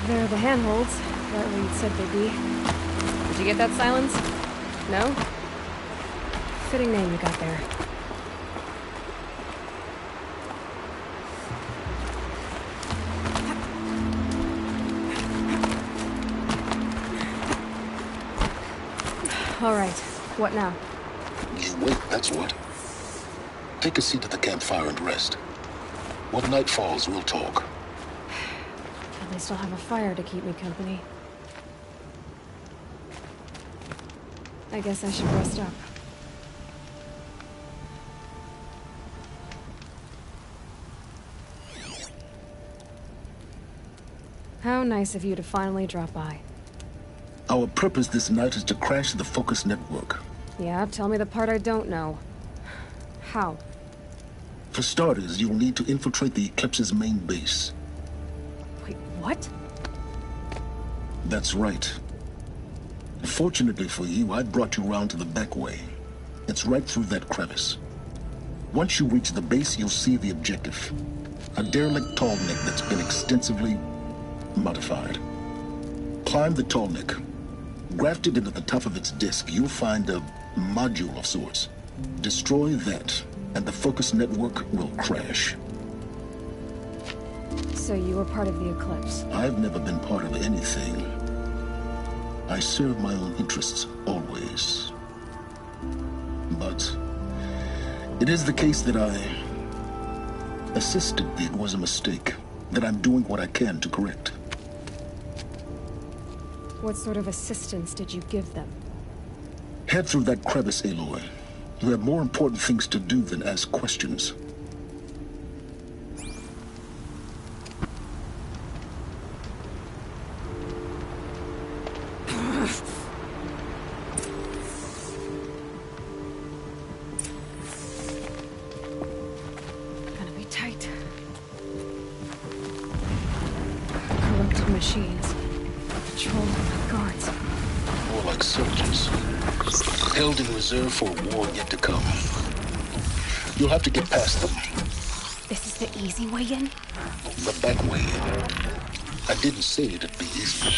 They're the handholds, right where you said they'd be. Did you get that, Silence? No? Fitting name you got there. All right, what now? You wait, that's what. Take a seat at the campfire and rest. When night falls, we'll talk. At least I'll have a fire to keep me company. I guess I should rest up. How nice of you to finally drop by. Our purpose this night is to crash the Focus network. Yeah, tell me the part I don't know. How? For starters, you'll need to infiltrate the Eclipse's main base. Wait, what? That's right. Fortunately for you, I brought you around to the back way. It's right through that crevice. Once you reach the base, you'll see the objective. A derelict tall neck that's been extensively modified. Climb the tall neck. Grafted into the top of its disk, you'll find a module of sorts. Destroy that, and the Focus network will crash. So you were part of the Eclipse? I've never been part of anything. I serve my own interests, always. But it is the case that I assisted it was a mistake, that I'm doing what I can to correct. What sort of assistance did you give them? Head through that crevice, Aloy. You have more important things to do than ask questions. Gonna be tight. Corrupted machines. Patrolled by guards. More like soldiers. Held in reserve for a war yet to come. You'll have to get past them. This is the easy way in? The back way in. I didn't say it'd be easy.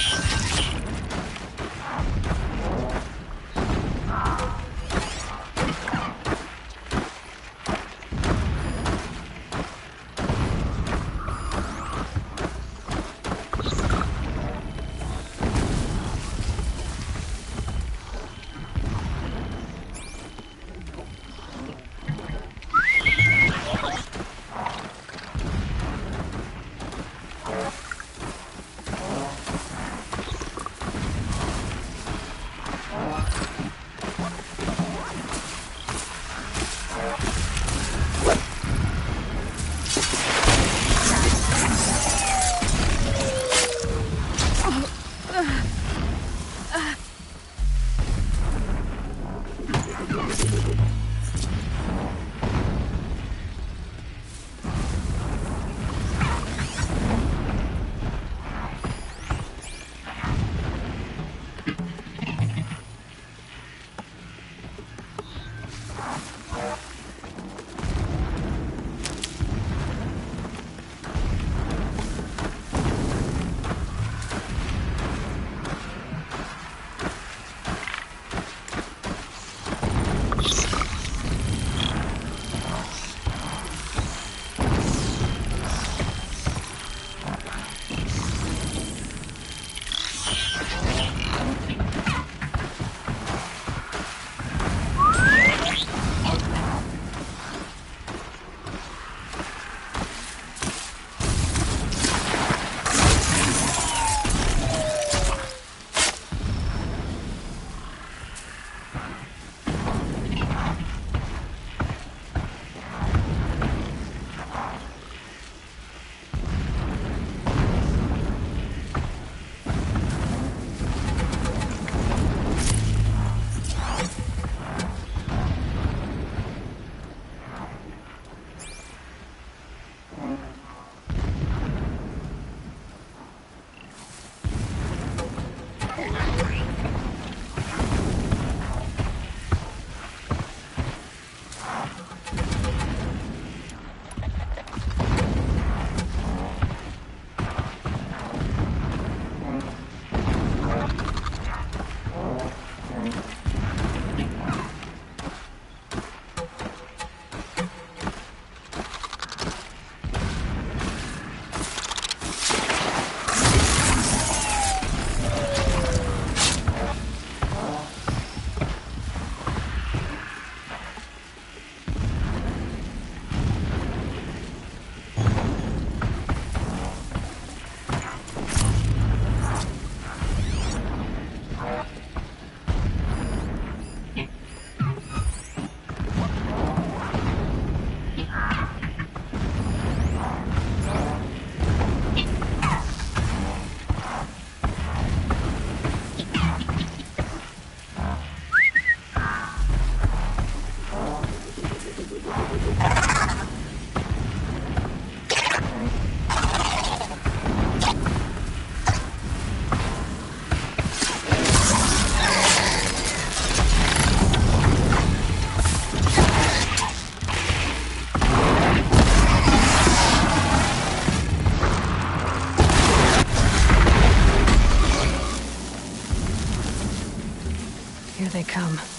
come.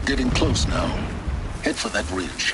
Getting close now. Head for that ridge.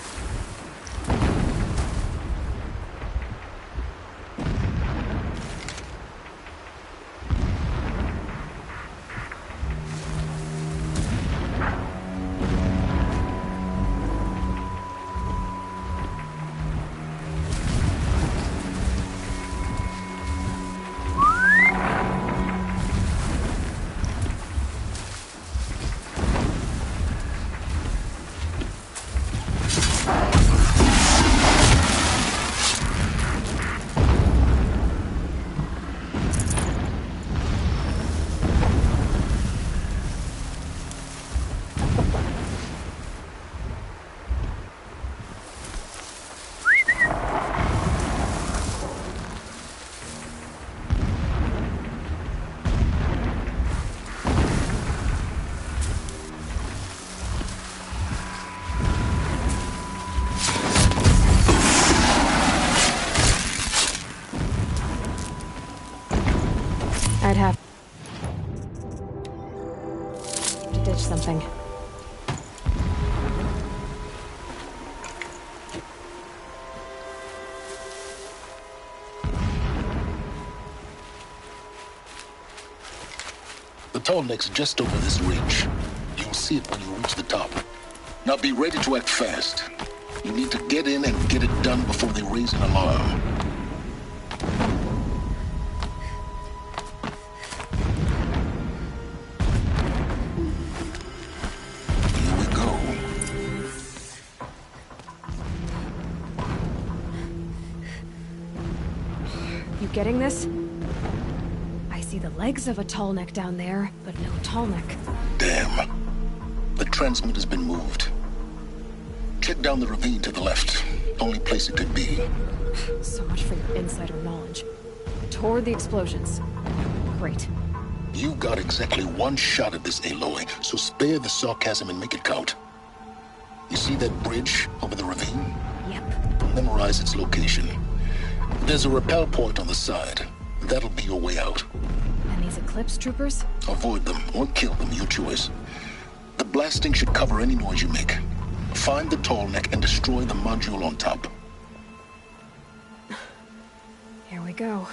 I'd have to ditch something. The tall neck's just over this ridge. You'll see it when you reach the top. Now be ready to act fast. You need to get in and get it done before they raise an alarm. Here we go. You getting this? I see the legs of a tall neck down there, but no tall neck. Damn. The transmitter's been moved. Check down the ravine to the left. Only place it could be. So much for your insider knowledge. Toward the explosions. Great. You got exactly one shot at this, Aloy, so spare the sarcasm and make it count. You see that bridge over the ravine? Yep. Memorize its location. There's a rappel point on the side. That'll be your way out. And these Eclipse troopers? Avoid them or kill them, your choice. The blasting should cover any noise you make. Find the tall neck and destroy the module on top. Here we go.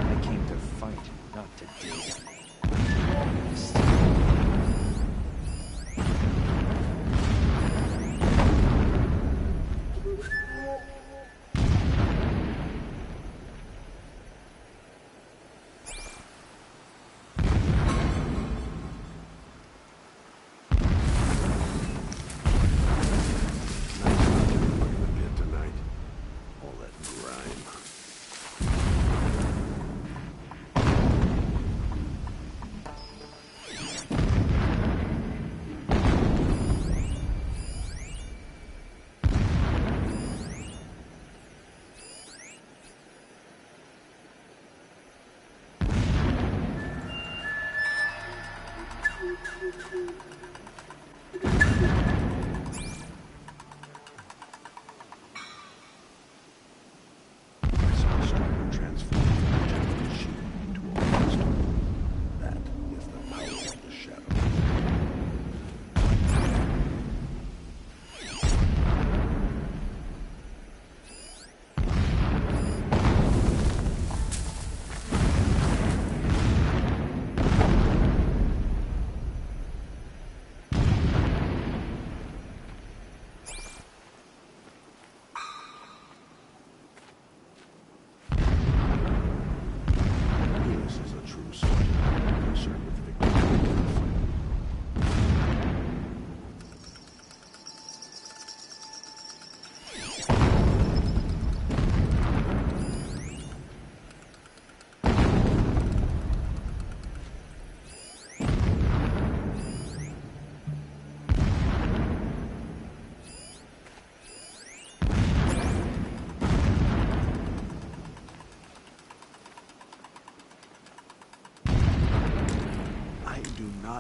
I came to fight, not to deal.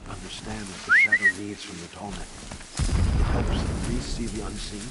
Understand what the shadow needs from the tall neck. It helps the priest see the unseen.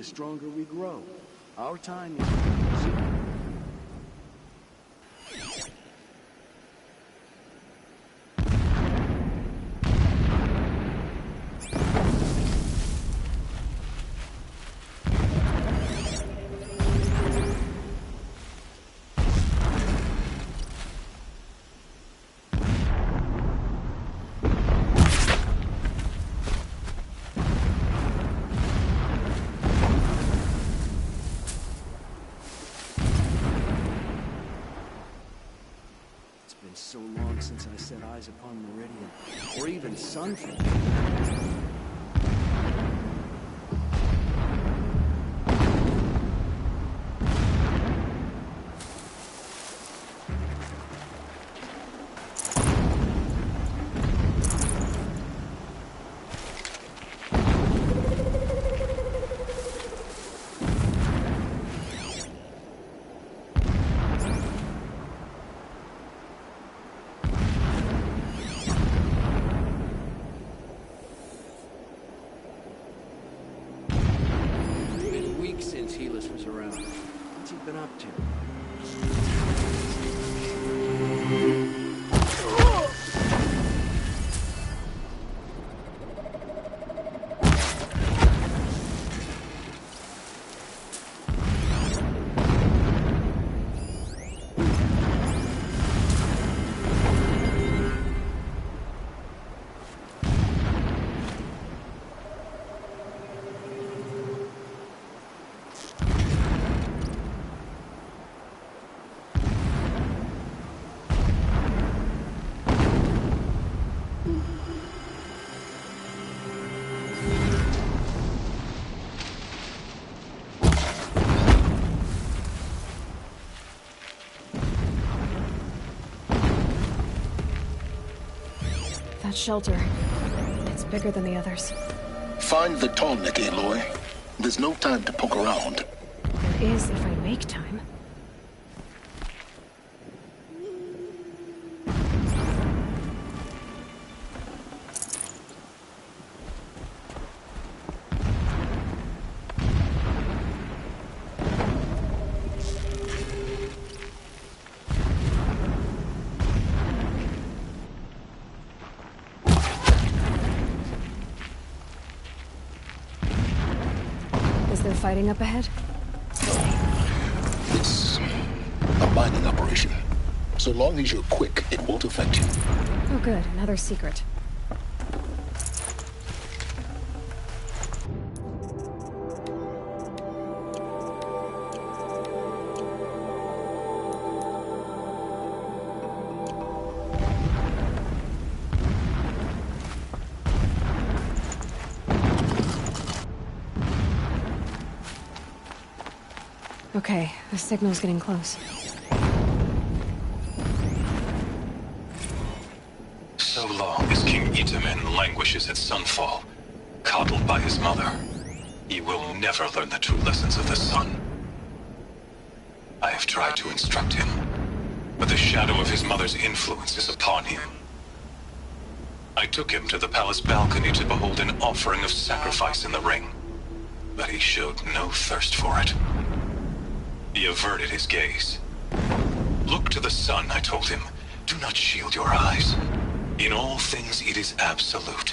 the stronger we grow. Our time is soon. So long since I set eyes upon Meridian, or even Sunfall. Since Helis was around. What's he been up to? That shelter. It's bigger than the others. Find the tall neck, Aloy. There's no time to poke around. There is if I make time. Is there fighting up ahead? It's a mining operation. So long as you're quick, it won't affect you. Oh good, another secret. Okay, the signal's getting close. So long as King Itamen languishes at Sunfall, coddled by his mother, he will never learn the true lessons of the sun. I have tried to instruct him, but the shadow of his mother's influence is upon him. I took him to the palace balcony to behold an offering of sacrifice in the ring, but he showed no thirst for it. He averted his gaze. Look to the sun, I told him. Do not shield your eyes. In all things, it is absolute.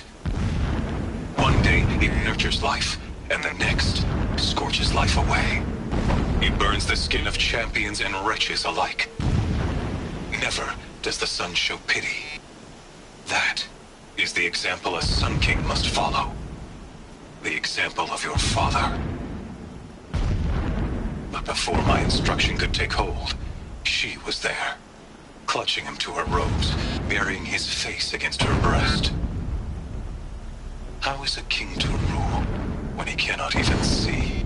One day, it nurtures life, and the next, scorches life away. It burns the skin of champions and wretches alike. Never does the sun show pity. That is the example a Sun King must follow. The example of your father. But before my instruction could take hold, she was there, clutching him to her robes, burying his face against her breast. How is a king to rule when he cannot even see?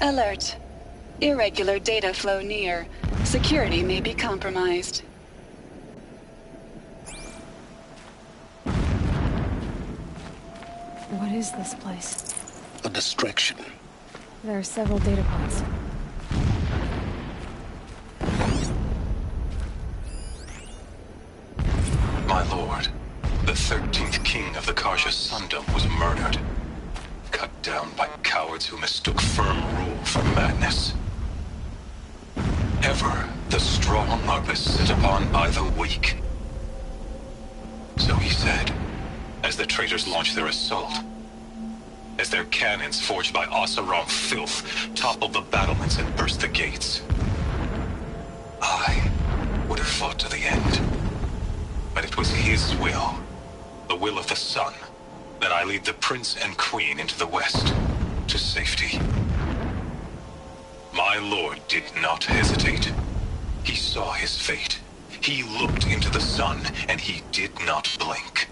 Alert. Irregular data flow near. Security may be compromised. What is this place? A distraction. There are several data points. My lord, the 13th murdered. Cut down by cowards who mistook firm rule for madness. Ever the strong are beset upon by the weak. So he said, as the traitors launched their assault. As their cannons forged by Oseram filth toppled the battlements and burst the gates. I would have fought to the end. But it was his will, the will of the sun, that I lead the prince and queen into the west, to safety. My lord did not hesitate. He saw his fate. He looked into the sun, and he did not blink.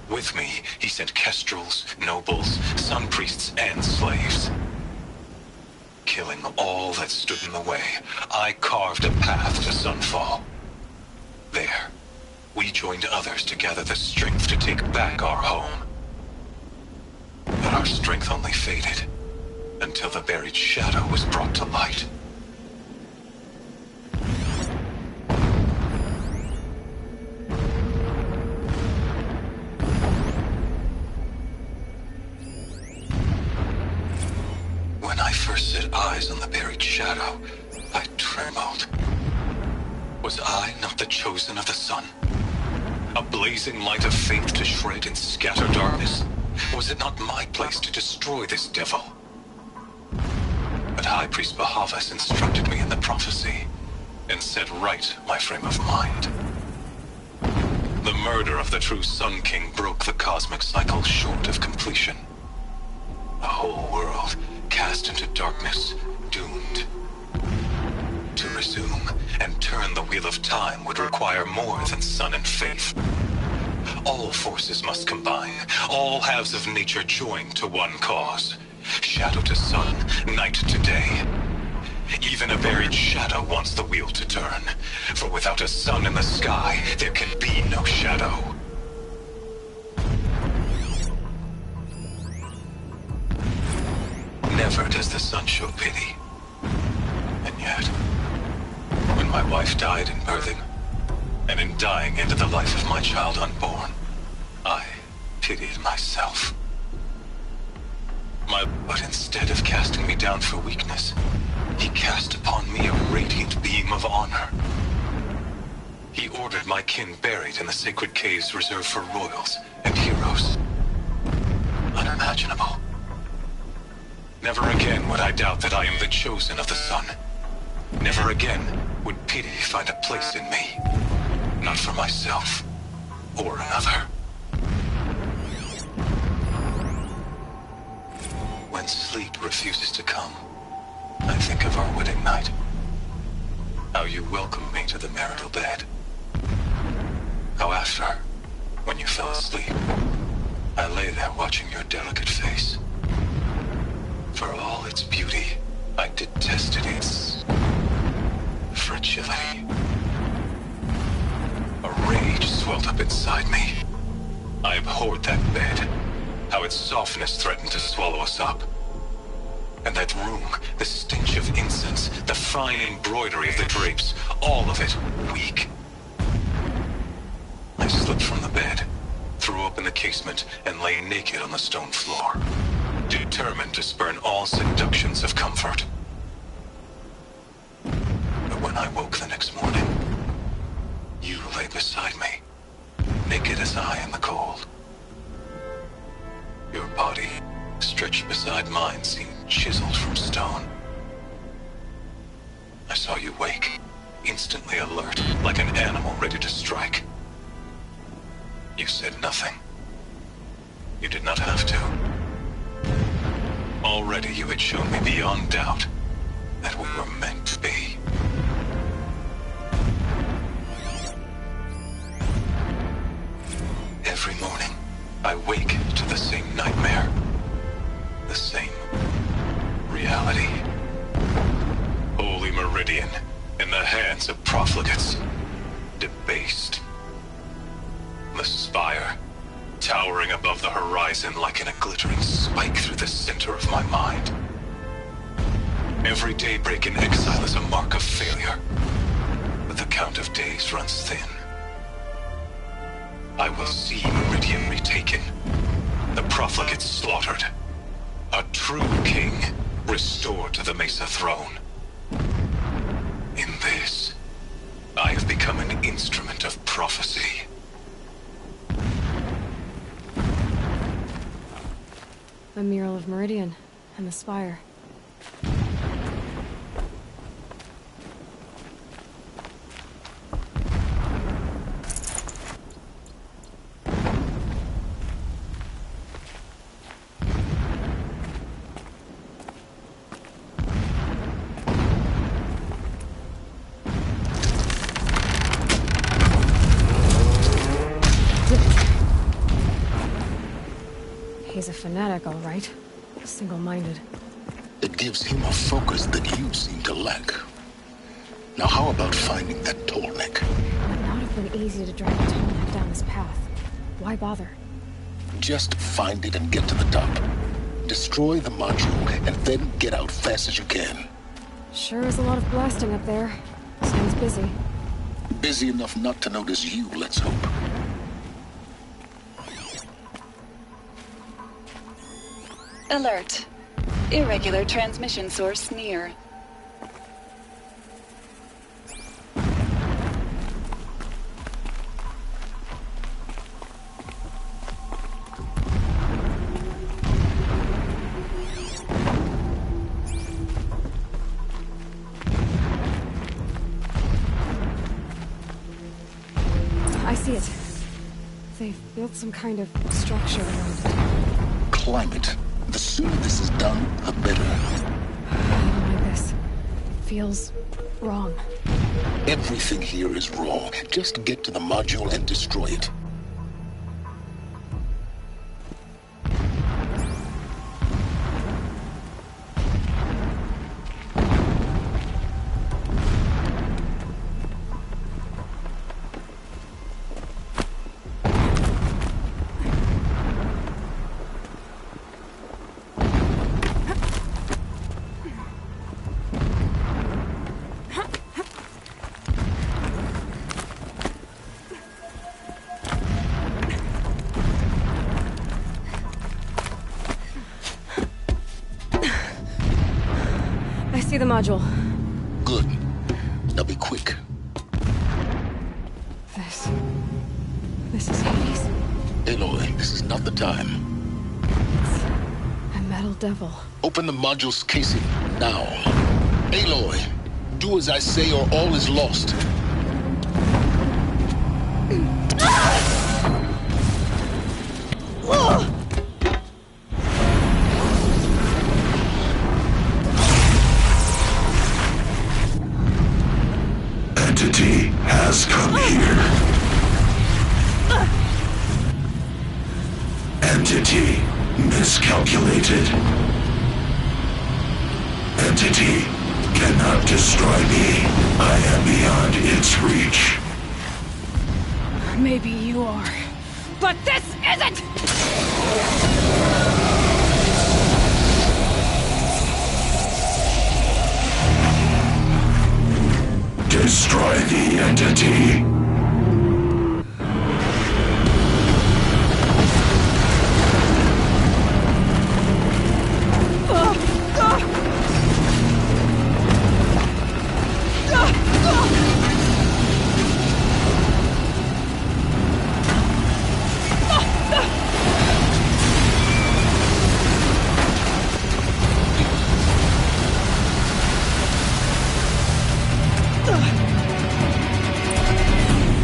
With me, he sent kestrels, nobles, sun priests, and slaves. Killing all that stood in the way, I carved a path to Sunfall. There, we joined others to gather the strength to take back our home. But our strength only faded, until the buried shadow was brought to light. When I first set eyes on the buried shadow, I trembled. Was I not the chosen of the sun? A blazing light of faith to shred and scatter darkness? Was it not my place to destroy this devil? But High Priest Bahavas instructed me in the prophecy, and set right my frame of mind. The murder of the true Sun King broke the cosmic cycle short of completion. A whole world cast into darkness, doomed. To resume and turn the wheel of time would require more than sun and faith. All forces must combine, all halves of nature join to one cause. Shadow to sun, night to day. Even a buried shadow wants the wheel to turn, for without a sun in the sky, there can be no shadow. Never does the sun show pity. And yet, when my wife died in birthing, and in dying ended the life of my child unborn, I pitied myself. But instead of casting me down for weakness, he cast upon me a radiant beam of honor. He ordered my kin buried in the sacred caves reserved for royals and heroes. Unimaginable. Never again would I doubt that I am the chosen of the sun. Never again would pity find a place in me. Not for myself, or another. When sleep refuses to come, I think of our wedding night. How you welcomed me to the marital bed. How after, when you fell asleep, I lay there watching your delicate face. For all its beauty, I detested its fragility. A rage swelled up inside me. I abhorred that bed, how its softness threatened to swallow us up. And that room, the stench of incense, the fine embroidery of the drapes, all of it weak. I slipped from the bed, threw open the casement, and lay naked on the stone floor, determined to spurn all seductions of comfort. But when I woke the next morning, you lay beside me, naked as I in the cold. Your body, stretched beside mine, seemed chiseled from stone. I saw you wake, instantly alert, like an animal ready to strike. You said nothing. You did not have to. Already you had shown me beyond doubt that we were meant to be. Every morning, I wake to the same nightmare. The same reality. Holy Meridian, in the hands of profligates. Debased. The spire, towering above the horizon like a glittering spike through the center of my mind. Every daybreak in exile is a mark of failure, but the count of days runs thin. I will see Meridian retaken, the profligates slaughtered. A true king restored to the Mesa throne. In this, I have become an instrument of prophecy. A mural of Meridian and the spire. He's a fanatic, all right. Single-minded. It gives him a focus that you seem to lack. Now how about finding that Tallneck? It would not have been easy to drag a Tallneck down this path. Why bother? Just find it and get to the top. Destroy the module, and then get out fast as you can. Sure is a lot of blasting up there. Sounds busy. Busy enough not to notice you, let's hope. Alert. Irregular transmission source near. I see it. They've built some kind of structure around it. Climb it. The sooner this is done, the better. I don't like this. It feels wrong. Everything here is wrong. Just get to the module and destroy it. I see the module. Good. Now be quick. This is Hades. Aloy, this is not the time. It's a metal devil. Open the module's casing, now. Aloy, do as I say or all is lost. Entity has come here. Entity miscalculated. Entity cannot destroy me. I am beyond its reach. Maybe you are. But this isn't! Destroy the entity.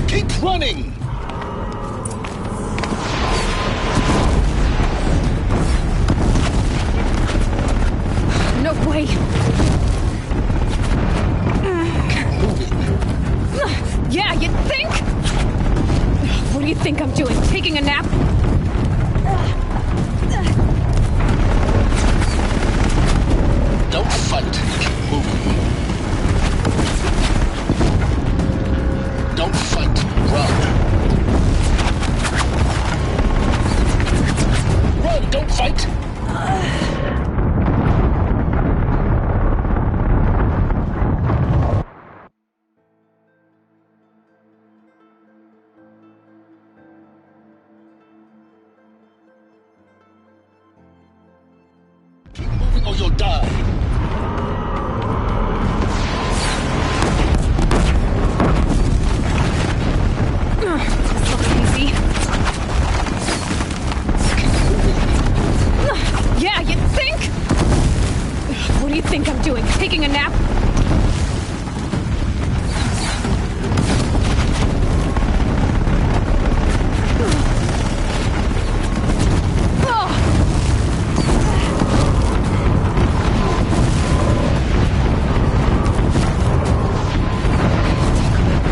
Keep running! No way! Yeah, you think? What do you think I'm doing? Taking a nap? Don't fight. Keep moving. Don't fight. Run. Run, don't fight. or you'll die. This looks easy. Yeah, you think? What do you think I'm doing? Taking a nap?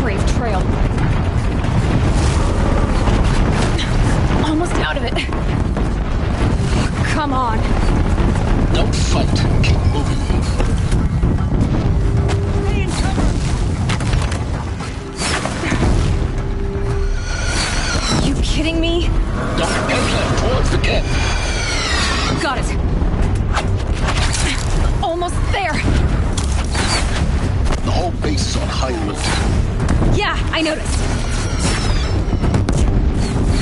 Brave trail. Almost out of it. Come on. Don't fight. Keep moving. Are you kidding me? Don't head left towards the camp. Got it. Almost there. The whole base is on high alert. Yeah, I noticed.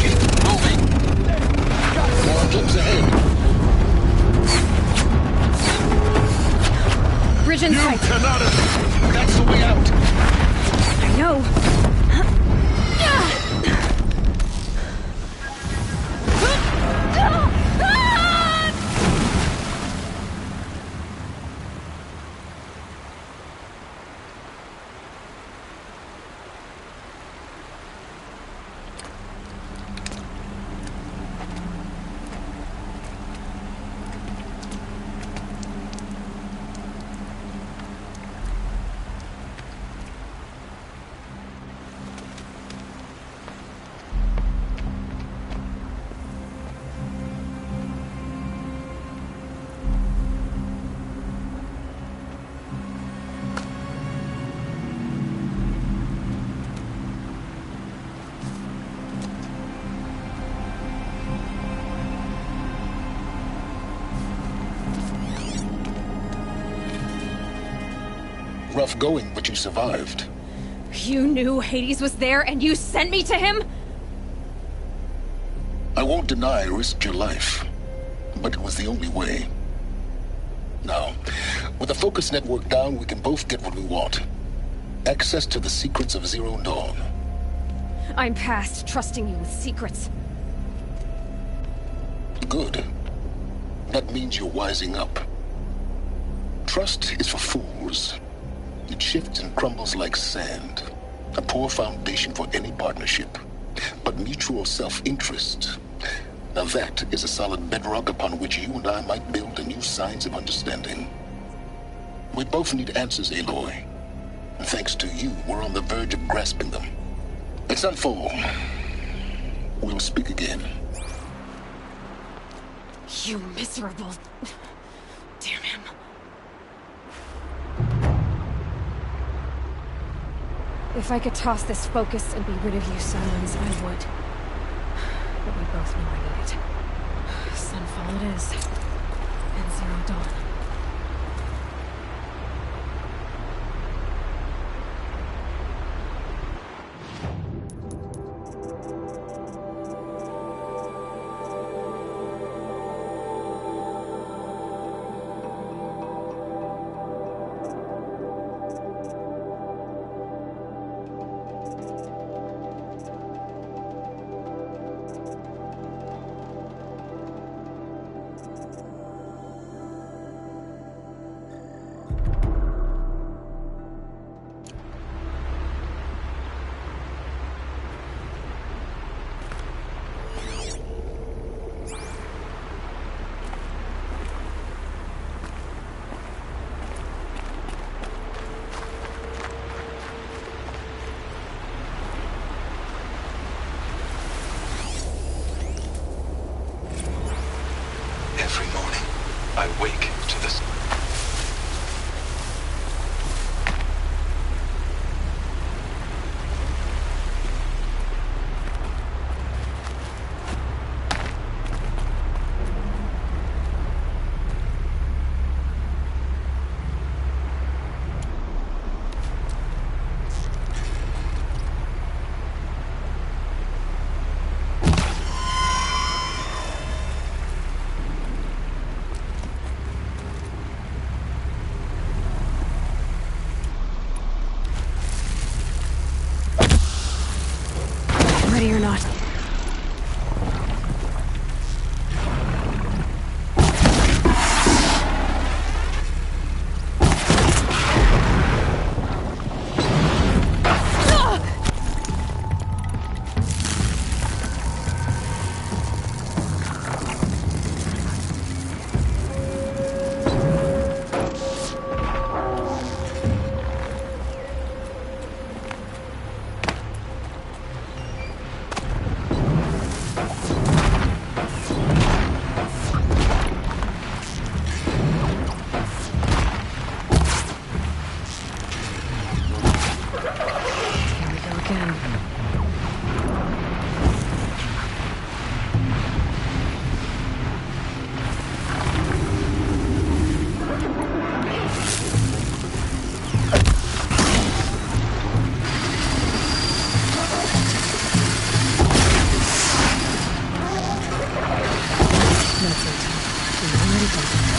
Keep moving. More glimpse ahead. Bridge in sight. Cannot. That's the way out. I know. Rough going, but you survived. You knew Hades was there and you sent me to him? I won't deny I risked your life, but it was the only way. Now, with the focus network down, we can both get what we want. Access to the secrets of Zero Dawn. I'm past trusting you with secrets. Good. That means you're wising up. Trust is for fools. It shifts and crumbles like sand. A poor foundation for any partnership. But mutual self-interest. Now that is a solid bedrock upon which you and I might build a new science of understanding. We both need answers, Aloy. And thanks to you, we're on the verge of grasping them. It's Sunfall. We'll speak again. You miserable... Damn him. If I could toss this focus and be rid of you, Silence, I would. But we both know I need it. Sunfall it is. And Zero Dawn. Every morning, I wake to this. something.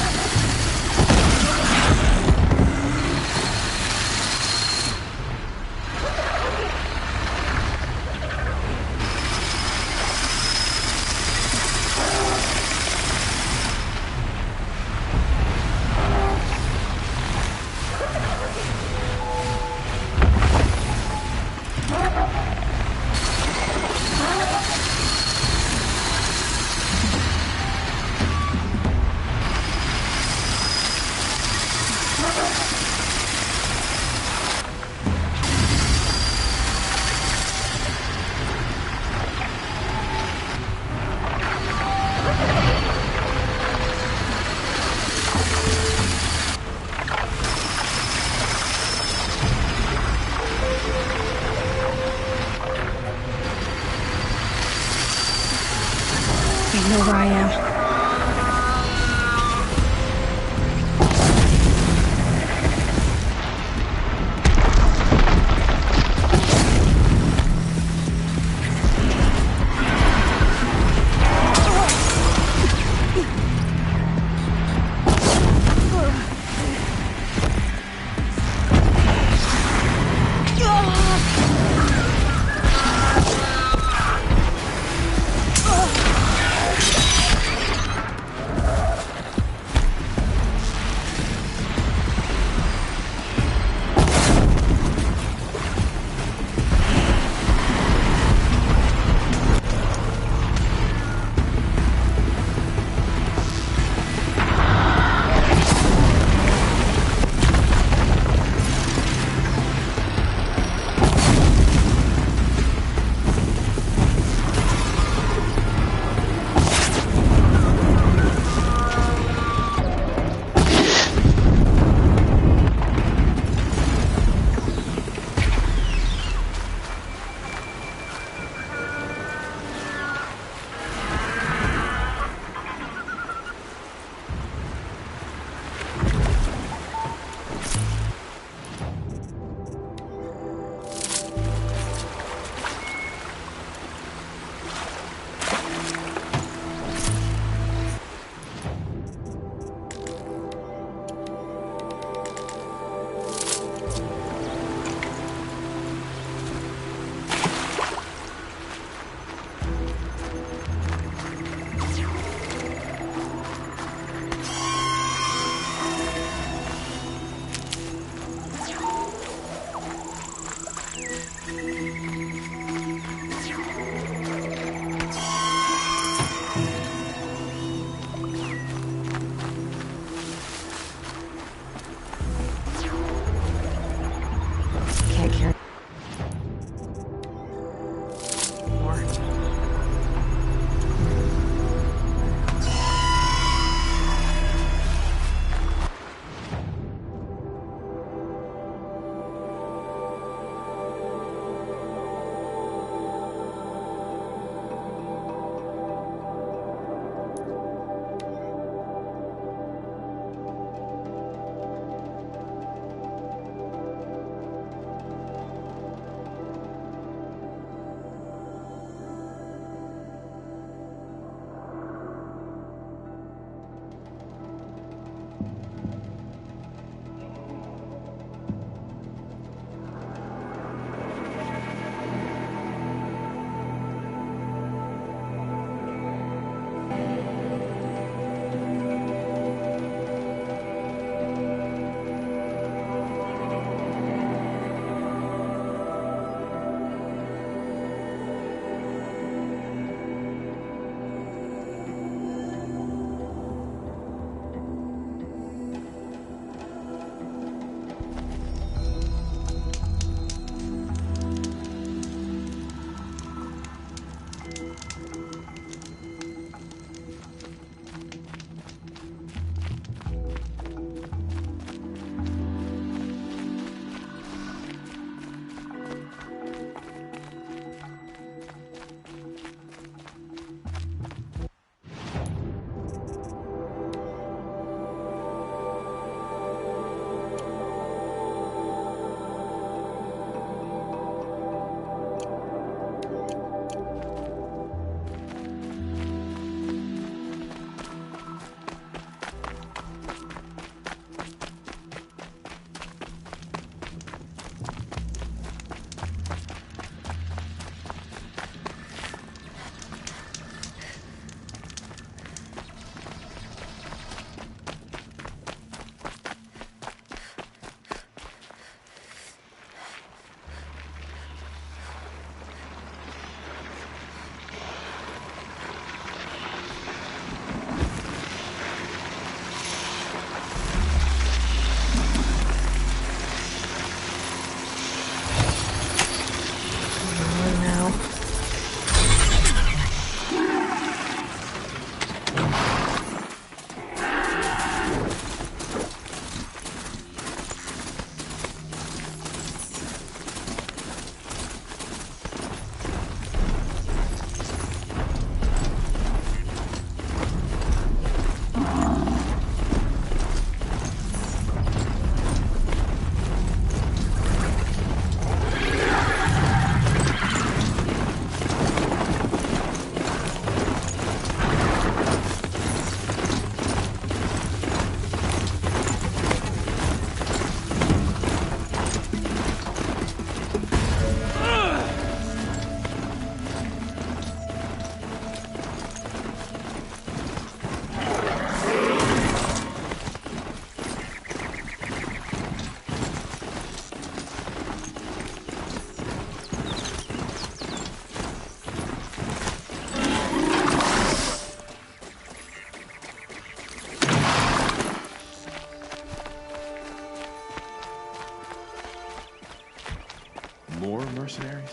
mercenaries?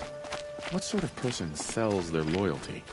What sort of person sells their loyalty?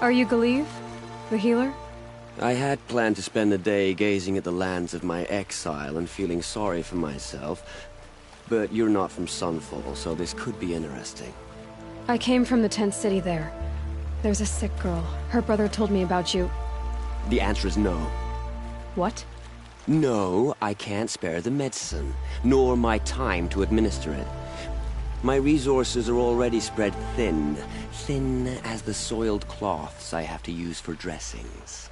Are you Galeev, the healer? I had planned to spend the day gazing at the lands of my exile and feeling sorry for myself, but you're not from Sunfall, so this could be interesting. I came from the tent city there. There's a sick girl. Her brother told me about you. The answer is no. What? No, I can't spare the medicine, nor my time to administer it. My resources are already spread thin as the soiled cloths I have to use for dressings.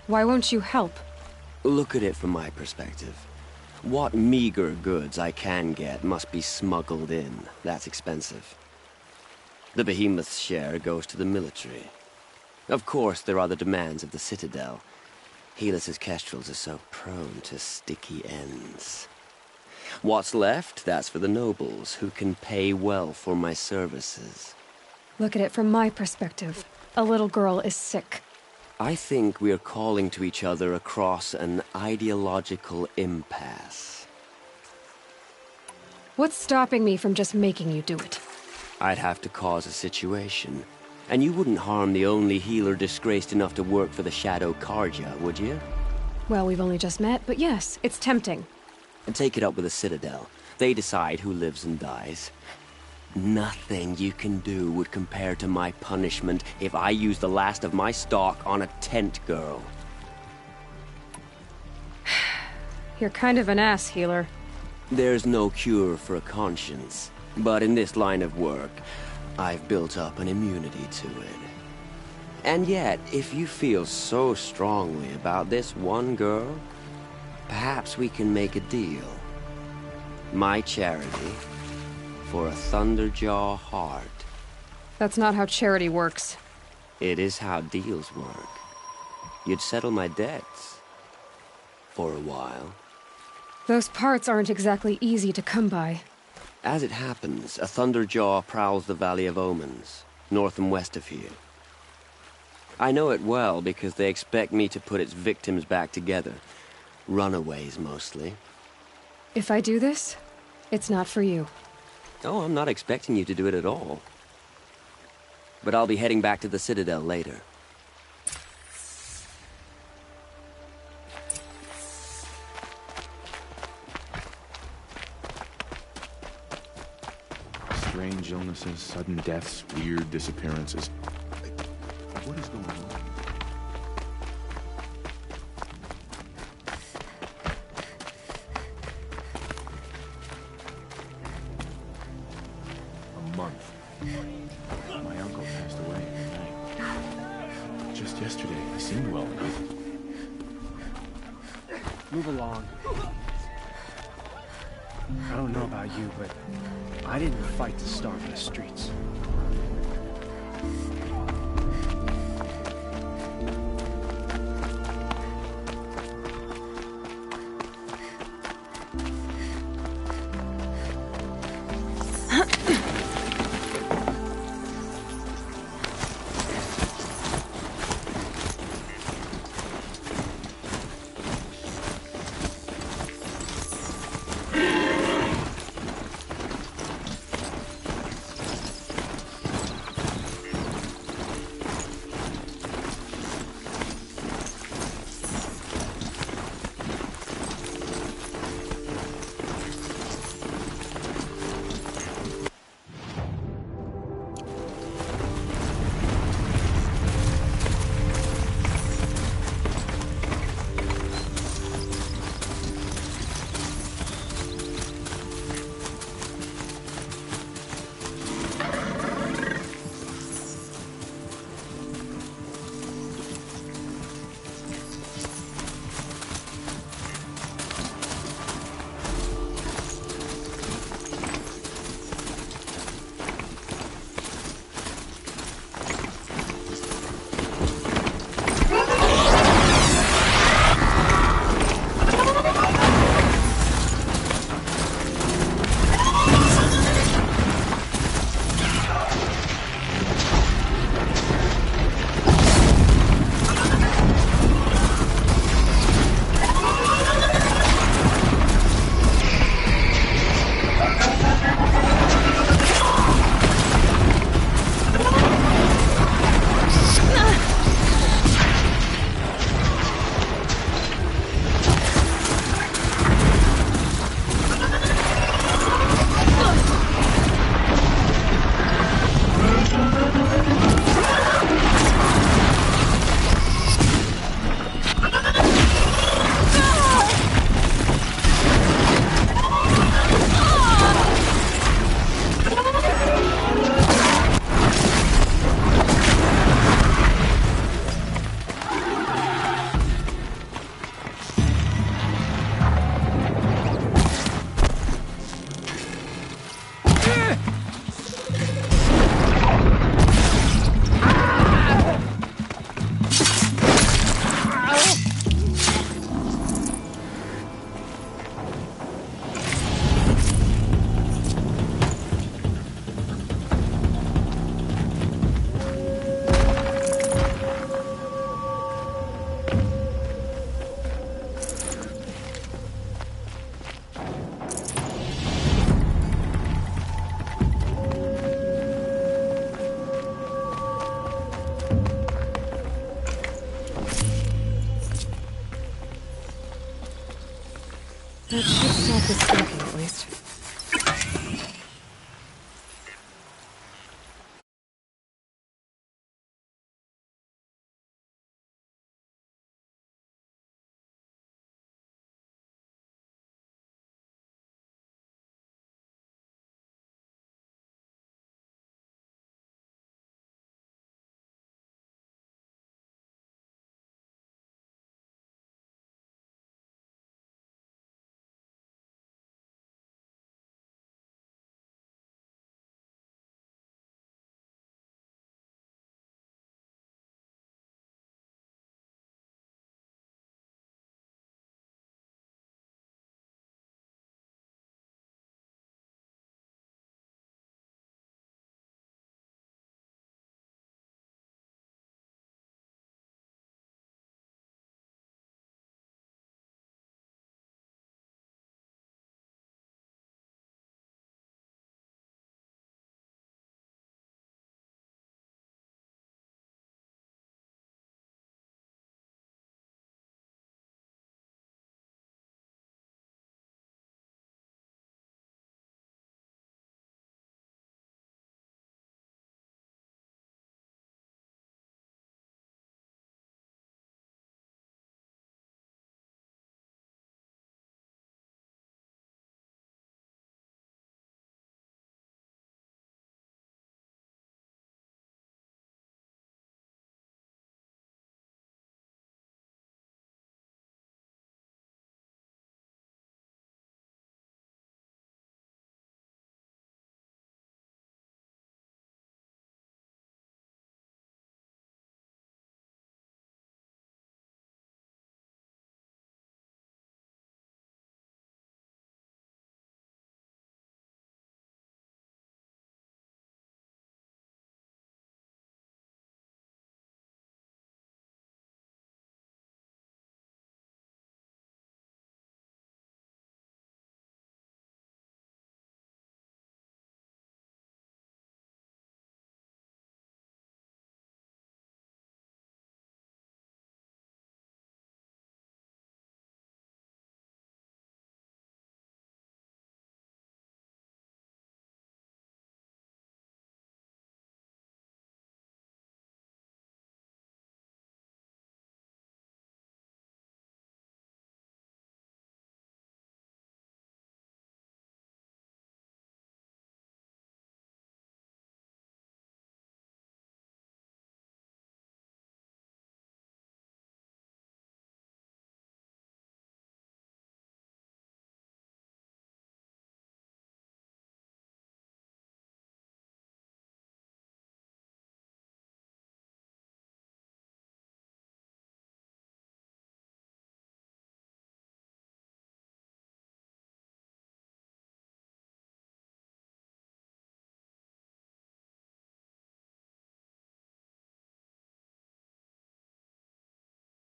Why won't you help? Look at it from my perspective. What meager goods I can get must be smuggled in. That's expensive. The behemoth's share goes to the military. Of course, there are the demands of the Citadel. Helis's kestrels are so prone to sticky ends. What's left, that's for the nobles, who can pay well for my services. Look at it from my perspective. A little girl is sick. I think we're calling to each other across an ideological impasse. What's stopping me from just making you do it? I'd have to cause a situation. And you wouldn't harm the only healer disgraced enough to work for the Shadow Karja, would you? Well, we've only just met, but yes, it's tempting. And take it up with the Citadel. They decide who lives and dies. Nothing you can do would compare to my punishment if I use the last of my stock on a tent girl. You're kind of an ass, healer. There's no cure for a conscience. But in this line of work, I've built up an immunity to it. And yet, if you feel so strongly about this one girl, perhaps we can make a deal. My charity for a Thunderjaw heart. That's not how charity works. It is how deals work. You'd settle my debts. For a while. Those parts aren't exactly easy to come by. As it happens, a Thunderjaw prowls the Valley of Omens, north and west of here. I know it well because they expect me to put its victims back together. Runaways, mostly. If I do this, it's not for you. Oh, I'm not expecting you to do it at all. But I'll be heading back to the Citadel later. Strange illnesses, sudden deaths, weird disappearances. What is going on? A month. My uncle passed away overnight. Just yesterday, I seemed well enough. Move along. I don't know about you, but I didn't fight to starve in the streets. That should stop the smoking, at least.